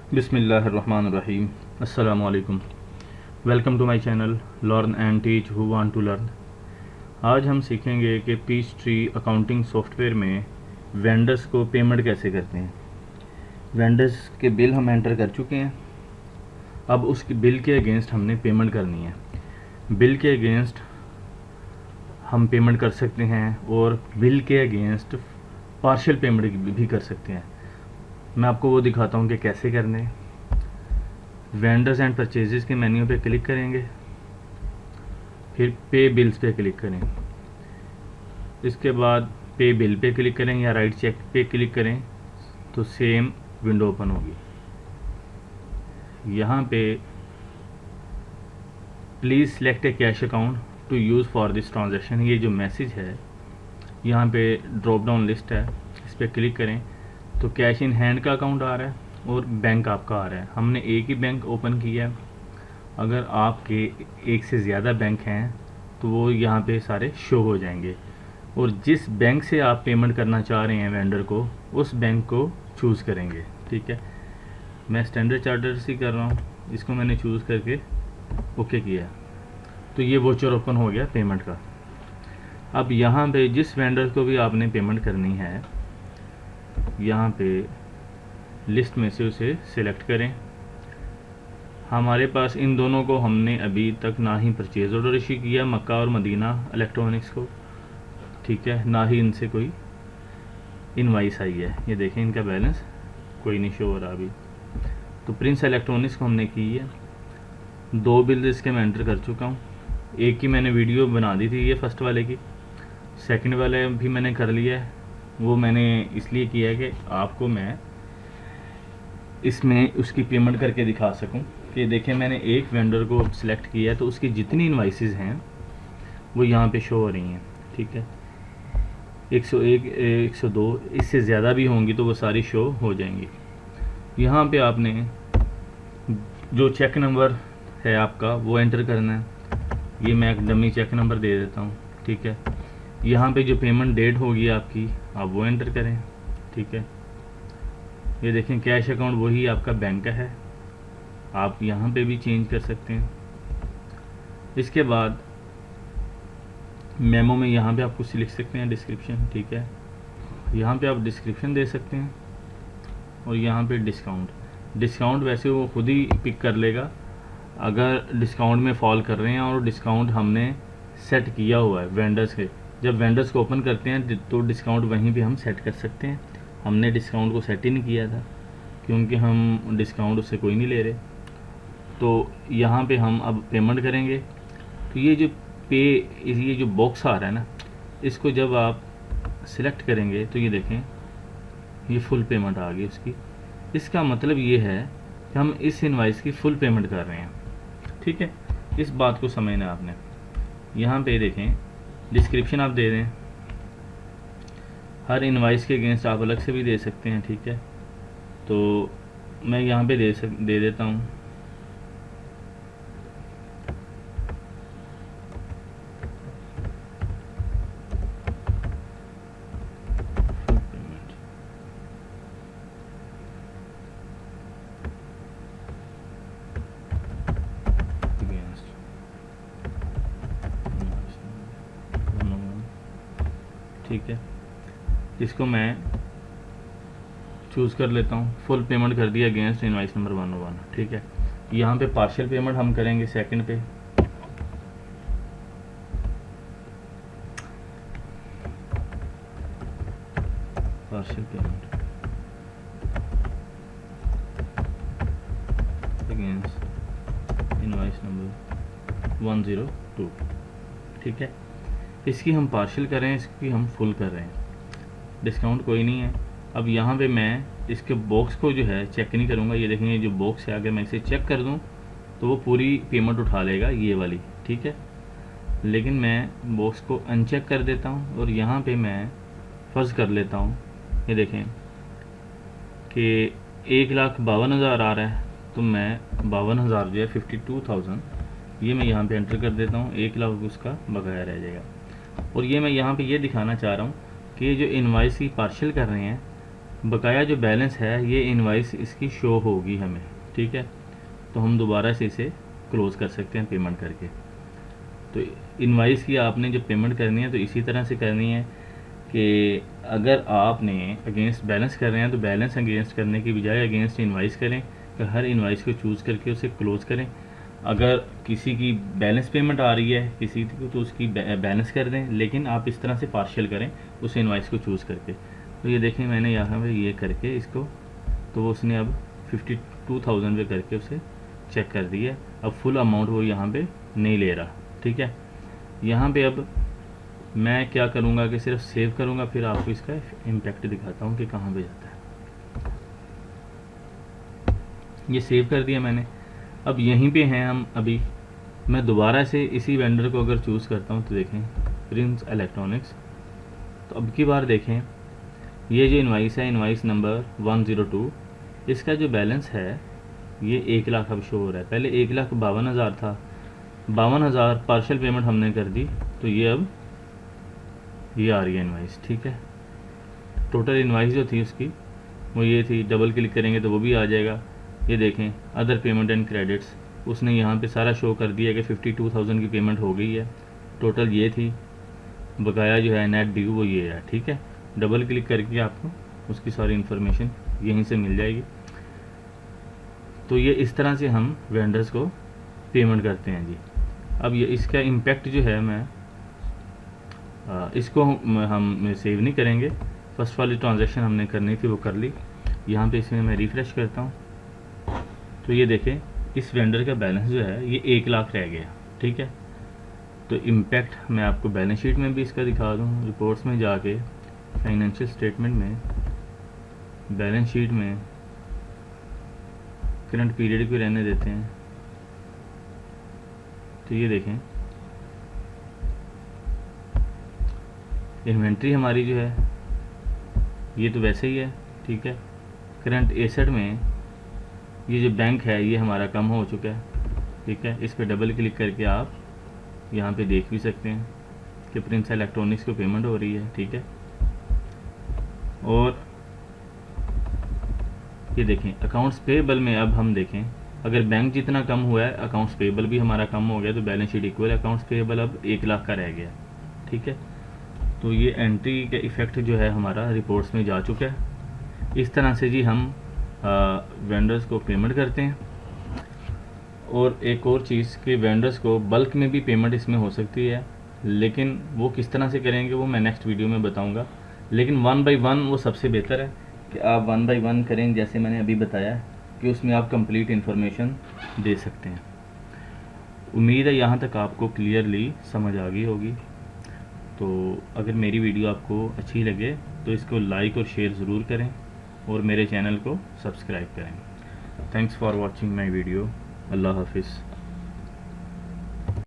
बिस्मिल्लाहिर्रहमानिर्रहीम। अस्सलामु अलैकुम। Welcome to my channel learn and teach who want to learn. आज हम सीखेंगे कि पीच ट्री अकाउंटिंग सॉफ्टवेयर में वेंडर्स को पेमेंट कैसे करते हैं। वेंडर्स के बिल हम एंटर कर चुके हैं। अब उसके बिल के अगेंस्ट हमने पेमेंट करनी है। बिल के अगेंस्ट हम पेमेंट कर सकते हैं और बिल के अगेंस्ट पार्शियल पेमेंट भी कर सकते हैं। मैं आपको वो दिखाता हूँ कि कैसे करने। वेंडर्स एंड परचेजेस के मेन्यू पे क्लिक करेंगे, फिर पे बिल्स पे क्लिक करें, इसके बाद पे बिल पे क्लिक करें या राइट चेक पे क्लिक करें तो सेम विंडो ओपन होगी। यहाँ पे please select a cash account to use for this transaction, ये जो मैसेज है यहाँ पे ड्रॉप डाउन लिस्ट है, इस पर क्लिक करें तो कैश इन हैंड का अकाउंट आ रहा है और बैंक आपका आ रहा है। हमने एक ही बैंक ओपन किया है। अगर आपके एक से ज़्यादा बैंक हैं तो वो यहाँ पे सारे शो हो जाएंगे और जिस बैंक से आप पेमेंट करना चाह रहे हैं वेंडर को, उस बैंक को चूज़ करेंगे। ठीक है, मैं स्टैंडर्ड चार्टर्ड से कर रहा हूँ, इसको मैंने चूज़ करके ओके किया तो ये वोचर ओपन हो गया पेमेंट का। अब यहाँ पे जिस वेंडर को भी आपने पेमेंट करनी है, यहाँ पे लिस्ट में से उसे सिलेक्ट करें। हमारे पास इन दोनों को हमने अभी तक ना ही परचेज ऑर्डर इशू किया, मक्का और मदीना इलेक्ट्रॉनिक्स को, ठीक है, ना ही इनसे कोई इनवाइस आई है। ये देखें इनका बैलेंस कोई नहीं शो हो रहा अभी। तो प्रिंस इलेक्ट्रॉनिक्स को हमने की है। 2 बिल्स इसके मैं एंटर कर चुका हूँ। एक की मैंने वीडियो बना दी थी, ये फर्स्ट वाले की। सेकंड वाले भी मैंने कर लिया है। वो मैंने इसलिए किया है कि आपको मैं इसमें उसकी पेमेंट करके दिखा सकूं कि देखें मैंने एक वेंडर को सिलेक्ट किया है तो उसकी जितनी इनवाइसेस हैं वो यहाँ पे शो हो रही हैं। ठीक है, 101, 102, इससे ज़्यादा भी होंगी तो वो सारी शो हो जाएंगी। यहाँ पे आपने जो चेक नंबर है आपका वो एंटर करना है। ये मैं एक डमी चेक नंबर दे देता हूँ। ठीक है, यहाँ पे जो पेमेंट डेट होगी आपकी, आप वो एंटर करें। ठीक है, ये देखें कैश अकाउंट वही आपका बैंक का है, आप यहाँ पे भी चेंज कर सकते हैं। इसके बाद मेमो में यहाँ पे आप कुछ लिख सकते हैं डिस्क्रिप्शन। ठीक है, यहाँ पे आप डिस्क्रिप्शन दे सकते हैं और यहाँ पे डिस्काउंट वैसे वो खुद ही पिक कर लेगा अगर डिस्काउंट में फॉल कर रहे हैं और डिस्काउंट हमने सेट किया हुआ है वेंडर्स के। जब वेंडर्स को ओपन करते हैं तो डिस्काउंट वहीं पे हम सेट कर सकते हैं। हमने डिस्काउंट को सेट ही नहीं किया था क्योंकि हम डिस्काउंट उससे कोई नहीं ले रहे। तो यहाँ पे हम अब पेमेंट करेंगे तो ये जो बॉक्स आ रहा है ना, इसको जब आप सिलेक्ट करेंगे तो ये देखें ये फुल पेमेंट आ गई उसकी। इसका मतलब ये है कि हम इस इनवाइस की फुल पेमेंट कर रहे हैं। ठीक है, इस बात को समझना आपने। यहाँ पे देखें डिस्क्रिप्शन आप दे दें, हर इनवाइस के अगेंस्ट आप अलग से भी दे सकते हैं। ठीक है, तो मैं यहाँ पे दे देता हूँ ठीक है, इसको मैं चूज़ कर लेता हूँ, फुल पेमेंट कर दिया अगेंस्ट इनवाइस नंबर 101। ठीक है, यहाँ पे पार्शियल पेमेंट हम करेंगे सेकंड पे। Partial payment against invoice number 102। ठीक है, इसकी हम पार्शियल कर रहे हैं, इसकी हम फुल कर रहे हैं। डिस्काउंट कोई नहीं है। अब यहाँ पे मैं इसके बॉक्स को जो है चेक नहीं करूँगा। ये देखेंगे जो बॉक्स है, अगर मैं इसे चेक कर दूँ तो वो पूरी पेमेंट उठा लेगा ये वाली। ठीक है, लेकिन मैं बॉक्स को अनचेक कर देता हूँ और यहाँ पे मैं फ़र्ज़ कर लेता हूँ, ये देखें कि 1,52,000 आ रहा है तो मैं 52,000 जो है 52,000 ये मैं यहाँ पे एंटर कर देता हूँ। 1 लाख उसका बकाया रह जाएगा। और ये मैं यहाँ पे ये दिखाना चाह रहा हूँ कि ये जो इनवाइस की पार्शियल कर रहे हैं बकाया जो बैलेंस है ये इनवाइस इसकी शो होगी हमें, ठीक है। तो हम दोबारा से इसे क्लोज़ कर सकते हैं पेमेंट करके। तो इनवाइस की आपने जब पेमेंट करनी है तो इसी तरह से करनी है कि अगर आपने अगेंस्ट बैलेंस कर रहे हैं तो बैलेंस अगेंस्ट करने की बजाय अगेंस्ट इनवाइस करें, कि हर इनवाइस को चूज़ करके उसे क्लोज़ करें। अगर किसी की बैलेंस पेमेंट आ रही है किसी को तो उसकी बैलेंस कर दें, लेकिन आप इस तरह से पार्शियल करें उस इनवाइस को चूज़ करके। तो ये देखें मैंने यहाँ पे ये करके इसको, तो वो उसने अब 52,000 पे करके उसे चेक कर दिया। अब फुल अमाउंट वो यहाँ पे नहीं ले रहा, ठीक है। यहाँ पे अब मैं क्या करूँगा कि सिर्फ सेव करूँगा, फिर आपको इसका इम्पैक्ट दिखाता हूँ कि कहाँ पे जाता है। ये सेव कर दिया मैंने। अब यहीं पे हैं हम अभी। मैं दोबारा से इसी वेंडर को अगर चूज़ करता हूँ तो देखें प्रिंस इलेक्ट्रॉनिक्स। तो अब की बार देखें ये जो इनवाइस है, इनवाइस नंबर 102, इसका जो बैलेंस है ये 1 लाख अब शो हो रहा है। पहले 1,52,000 था, 52,000 पार्शियल पेमेंट हमने कर दी, तो ये अब ये आ रही है इनवाइस, ठीक है। टोटल इनवाइस जो थी उसकी वो ये थी। डबल क्लिक करेंगे तो वो भी आ जाएगा। ये देखें अदर पेमेंट एंड क्रेडिट्स, उसने यहाँ पे सारा शो कर दिया कि 52,000 की पेमेंट हो गई है। टोटल ये थी। बकाया जो है नेट ड्यू वो ये है, ठीक है। डबल क्लिक करके आपको उसकी सारी इन्फॉर्मेशन यहीं से मिल जाएगी। तो ये इस तरह से हम वेंडर्स को पेमेंट करते हैं जी। अब ये इसका इम्पैक्ट जो है मैं इसको हम सेव नहीं करेंगे। फर्स्ट वाली ट्रांजैक्शन हमने करनी थी वो कर ली। यहाँ पे इसमें मैं रिफ़्रेश करता हूँ तो ये देखें इस वेंडर का बैलेंस जो है ये 1 लाख रह गया, ठीक है। तो इम्पैक्ट मैं आपको बैलेंस शीट में भी इसका दिखा दूँ। रिपोर्ट्स में जाके फाइनेंशियल स्टेटमेंट में, बैलेंस शीट में करंट पीरियड को रहने देते हैं। तो ये देखें इन्वेंट्री हमारी जो है ये तो वैसे ही है, ठीक है। करंट एसेट में ये जो बैंक है ये हमारा कम हो चुका है, ठीक है। इस पर डबल क्लिक करके आप यहाँ पे देख भी सकते हैं कि प्रिंस इलेक्ट्रॉनिक्स को पेमेंट हो रही है, ठीक है। और ये देखें अकाउंट्स पेएबल में अब हम देखें अगर बैंक जितना कम हुआ है अकाउंट्स पेएबल भी हमारा कम हो गया, तो balance sheet equal accounts payable अब 1 लाख का रह गया, ठीक है। तो ये एंट्री का इफ़ेक्ट जो है हमारा रिपोर्ट्स में जा चुका है। इस तरह से जी हम वेंडर्स को पेमेंट करते हैं। और एक और चीज़ कि वेंडर्स को बल्क में भी पेमेंट इसमें हो सकती है, लेकिन वो किस तरह से करेंगे वो मैं नेक्स्ट वीडियो में बताऊंगा। लेकिन 1 बाय 1 वो सबसे बेहतर है कि आप 1 बाय 1 करें, जैसे मैंने अभी बताया कि उसमें आप कंप्लीट इन्फॉर्मेशन दे सकते हैं। उम्मीद है यहाँ तक आपको क्लियरली समझ आ गई होगी। तो अगर मेरी वीडियो आपको अच्छी लगे तो इसको लाइक और शेयर ज़रूर करें और मेरे चैनल को सब्सक्राइब करें। Thanks for watching my video. अल्लाह हाफिज़।